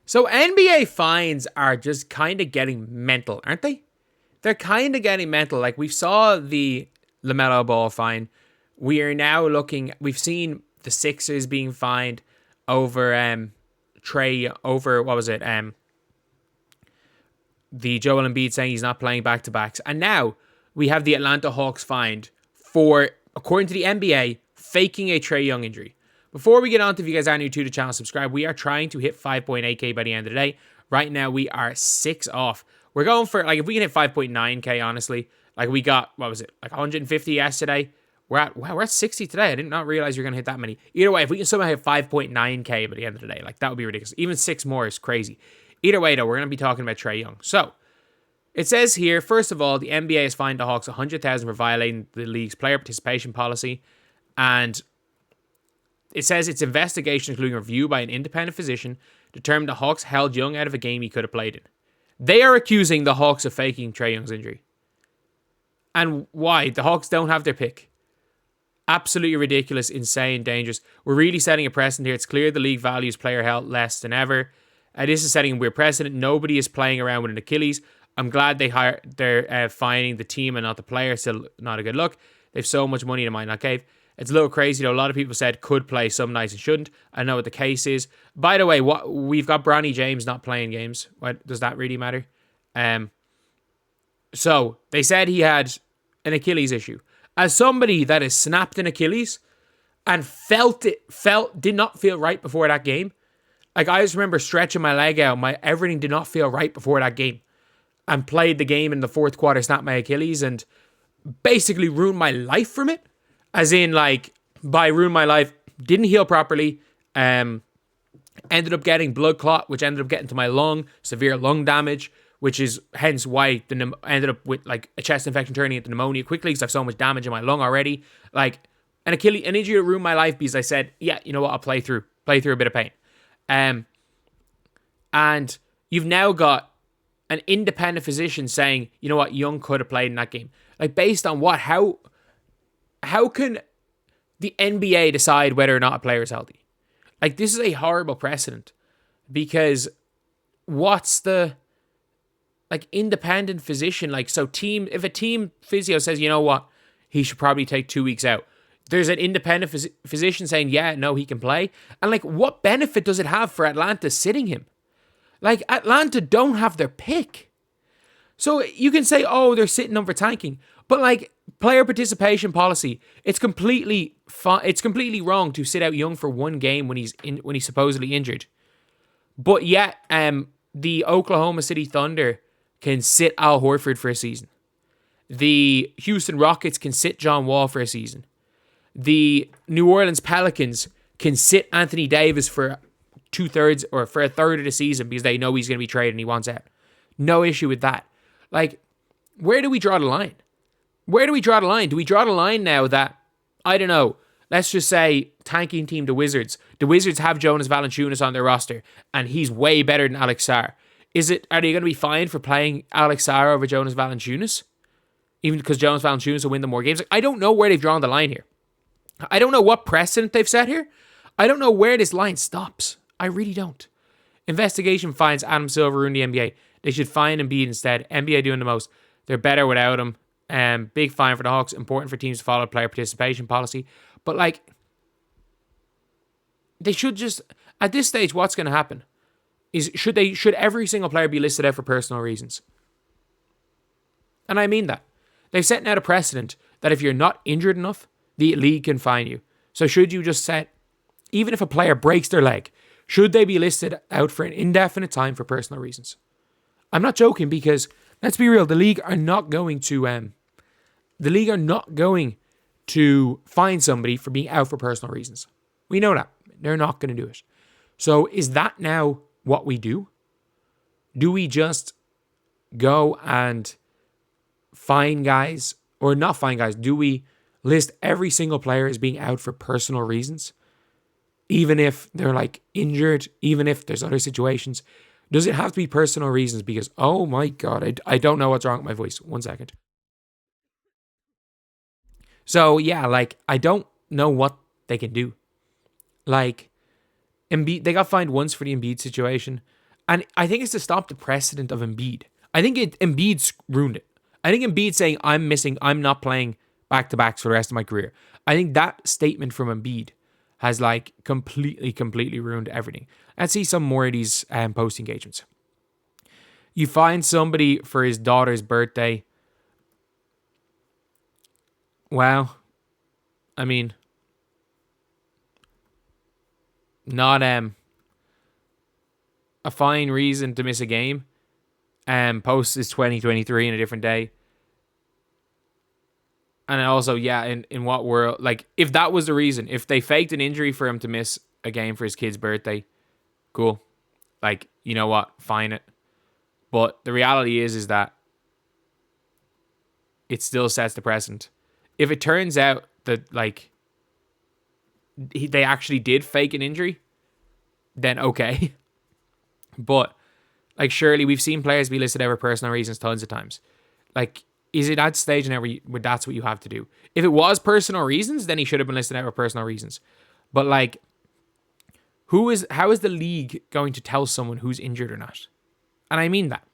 So NBA fines are just kind of getting mental, aren't they? They're kind of getting mental. Like we saw the LaMelo Ball fine. We are now looking. We've seen the Sixers being fined over what was it? The Joel Embiid saying he's not playing back to backs, and now we have the Atlanta Hawks fined for, according to the NBA, faking a Trae Young injury. Before we get on to, if you guys are new to the channel, subscribe. We are trying to hit 5.8k by the end of the day. Right now, we are 6 off. We're going for, like, if we can hit 5.9k, honestly, like we got, what was it, like 150 yesterday. We're at 60 today. I did not realize you're going to hit that many. Either way, if we can somehow hit 5.9k by the end of the day, like that would be ridiculous. Even 6 more is crazy. Either way, though, we're going to be talking about Trae Young. So, it says here, first of all, the NBA has fined the Hawks $100,000 for violating the league's player participation policy. And it says its investigation, including review by an independent physician, determined the Hawks held Young out of a game he could have played in. They are accusing the Hawks of faking Trae Young's injury. And why? The Hawks don't have their pick. Absolutely ridiculous, insane, dangerous. We're really setting a precedent here. It's clear the league values player health less than ever. This is setting a weird precedent. Nobody is playing around with an Achilles. I'm glad they're fining the team and not the player. Still not a good look. They have so much money they might not cave. It's a little crazy though. A lot of people said could play some nights and shouldn't. I know what the case is. By the way, we've got Bronny James not playing games. What does that really matter? So they said he had an Achilles issue. As somebody that has snapped an Achilles and did not feel right before that game. Like I just remember stretching my leg out. Everything did not feel right before that game. And played the game in the fourth quarter, snapped my Achilles and basically ruined my life from it. As in, like, by ruin my life, didn't heal properly, ended up getting blood clot, which ended up getting to my lung, severe lung damage, which is hence why ended up with, like, a chest infection turning into pneumonia quickly because I have so much damage in my lung already. Like, an injury that ruined my life because I said, yeah, you know what, I'll play through a bit of pain. And you've now got an independent physician saying, you know what, Young could have played in that game. Like, based on what? How can the NBA decide whether or not a player is healthy? Like, this is a horrible precedent because what's the, like, independent physician? Like, so if a team physio says, you know what, he should probably take 2 weeks out. There's an independent physician saying, yeah, no, he can play. And, like, what benefit does it have for Atlanta sitting him? Like, Atlanta don't have their pick. So you can say, oh, they're sitting them for tanking. But, like, player participation policy, it's completely wrong to sit out Young for one game when he's supposedly injured. But yet, the Oklahoma City Thunder can sit Al Horford for a season. The Houston Rockets can sit John Wall for a season. The New Orleans Pelicans can sit Anthony Davis for 2/3 or for a third of the season because they know he's going to be traded and he wants out. No issue with that. Like, where do we draw the line? Where do we draw the line? Do we draw the line now that, I don't know, let's just say tanking team, the Wizards. The Wizards have Jonas Valanciunas on their roster and he's way better than Alex Sarr. Are they going to be fined for playing Alex Sarr over Jonas Valanciunas? Even because Jonas Valanciunas will win them more games? Like, I don't know where they've drawn the line here. I don't know what precedent they've set here. I don't know where this line stops. I really don't. Investigation finds Adam Silver in the NBA. They should fine Embiid instead. NBA doing the most. They're better without him. Big fine for the Hawks. Important for teams to follow player participation policy. But, like, they should just, at this stage, what's going to happen is should every single player be listed out for personal reasons? And I mean that. They've set out a precedent that if you're not injured enough, the league can fine you. So should you just set, even if a player breaks their leg, should they be listed out for an indefinite time for personal reasons? I'm not joking because, let's be real, the league are not going to fine somebody for being out for personal reasons. We know that. They're not going to do it. So is that now what we do? Do we just go and fine guys, or not fine guys? Do we list every single player as being out for personal reasons? Even if they're, like, injured, even if there's other situations, does it have to be personal reasons? Because, oh my God, I don't know what's wrong with my voice. 1 second. So, yeah, like, I don't know what they can do. Like, Embiid, they got fined once for the Embiid situation. And I think it's to stop the precedent of Embiid. I think Embiid's ruined it. I think Embiid saying, I'm not playing back-to-backs for the rest of my career. I think that statement from Embiid has like completely ruined everything. Let's see some more of these post engagements. You find somebody for his daughter's birthday. Well, I mean, not a fine reason to miss a game. Post is 2023 in a different day. And also, yeah, in what world? Like, if that was the reason, if they faked an injury for him to miss a game for his kid's birthday, cool. Like, you know what? Fine it. But the reality is that it still sets the precedent. If it turns out that, like, they actually did fake an injury, then okay. But, like, surely we've seen players be listed out for personal reasons tons of times. Like, is it at stage now where that's what you have to do? If it was personal reasons, then he should have been listed out for personal reasons. But, like, how is the league going to tell someone who's injured or not? And I mean that.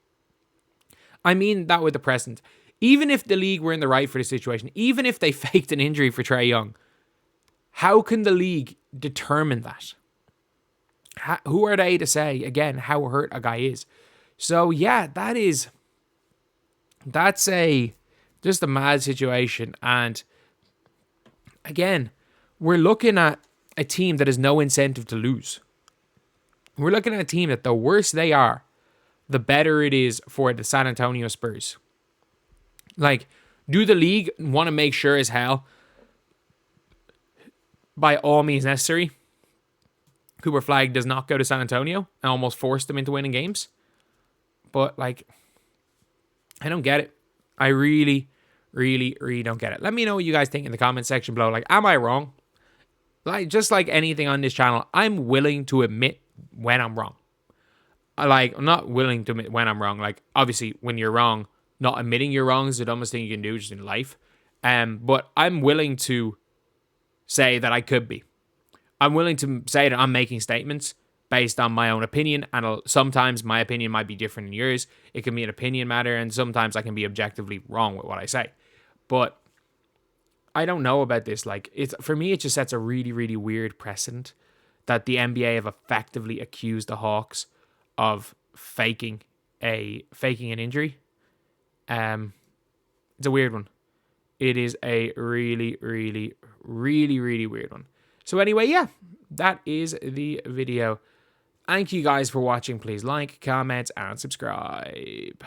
I mean that with the precedent. Even if the league were in the right for the situation, even if they faked an injury for Trae Young, how can the league determine that? Who are they to say, again, how hurt a guy is? So, yeah, that's just a mad situation. And, again, we're looking at a team that has no incentive to lose. We're looking at a team that the worse they are, the better it is for the San Antonio Spurs. Like, do the league want to make sure as hell, by all means necessary, Cooper Flagg does not go to San Antonio and almost force them into winning games? But, like, I don't get it. I really don't get it. Let me know what you guys think in the comment section below. Like, am I wrong? Like, just like anything on this channel, I'm willing to admit when I'm wrong. I'm not willing to admit when I'm wrong. Like, obviously, when you're wrong, not admitting you're wrong is the dumbest thing you can do just in life. But I'm willing to say that I could be. I'm willing to say that I'm making statements based on my own opinion, and sometimes my opinion might be different than yours. It can be an opinion matter, and sometimes I can be objectively wrong with what I say. But I don't know about this. Like, for me, it just sets a really weird precedent that the NBA have effectively accused the Hawks of faking an injury. It's a weird one. It is a really weird one. So anyway, yeah, that is the video. Thank you guys for watching. Please like, comment, and subscribe.